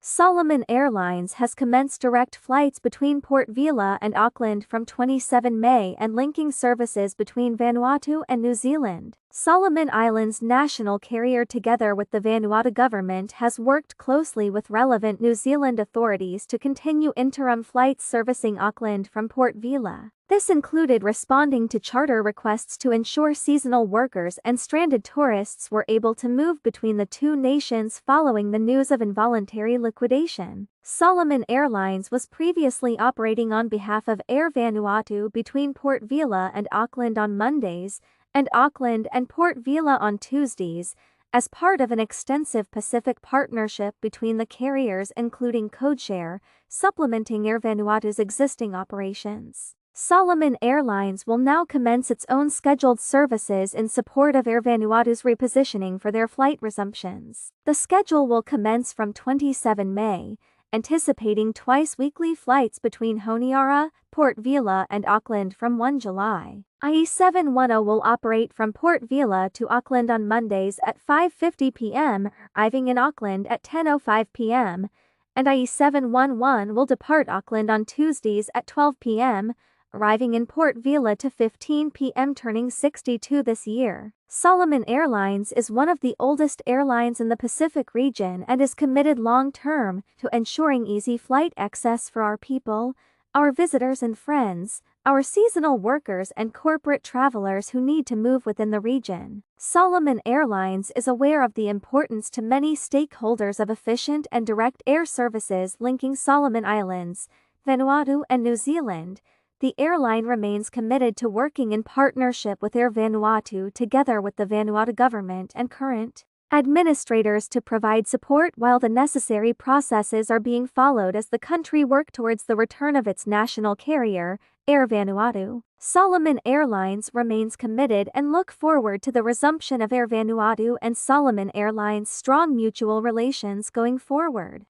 Solomon Airlines has commenced direct flights between Port Vila and Auckland from 27 May and linking services between Vanuatu and New Zealand. Solomon Islands national carrier together with the Vanuatu government has worked closely with relevant New Zealand authorities to continue interim flights servicing Auckland from Port Vila. This included responding to charter requests to ensure seasonal workers and stranded tourists were able to move between the two nations following the news of involuntary liquidation. Solomon Airlines was previously operating on behalf of Air Vanuatu between Port Vila and Auckland on Mondays, and Auckland and Port Vila on Tuesdays, as part of an extensive Pacific partnership between the carriers including codeshare, supplementing Air Vanuatu's existing operations. Solomon Airlines will now commence its own scheduled services in support of Air Vanuatu's repositioning for their flight resumptions. The schedule will commence from 27 May, anticipating twice-weekly flights between Honiara, Port Vila and Auckland from 1 July. IE710 will operate from Port Vila to Auckland on Mondays at 5:50 p.m., arriving in Auckland at 10:05 p.m., and IE711 will depart Auckland on Tuesdays at 12 p.m., arriving in Port Vila to 15 p.m. turning 62 this year. Solomon Airlines is one of the oldest airlines in the Pacific region and is committed long-term to ensuring easy flight access for our people, our visitors and friends, our seasonal workers and corporate travelers who need to move within the region. Solomon Airlines is aware of the importance to many stakeholders of efficient and direct air services linking Solomon Islands, Vanuatu and New Zealand. The airline remains committed to working in partnership with Air Vanuatu together with the Vanuatu government and current administrators to provide support while the necessary processes are being followed as the country works towards the return of its national carrier, Air Vanuatu. Solomon Airlines remains committed and look forward to the resumption of Air Vanuatu and Solomon Airlines' strong mutual relations going forward.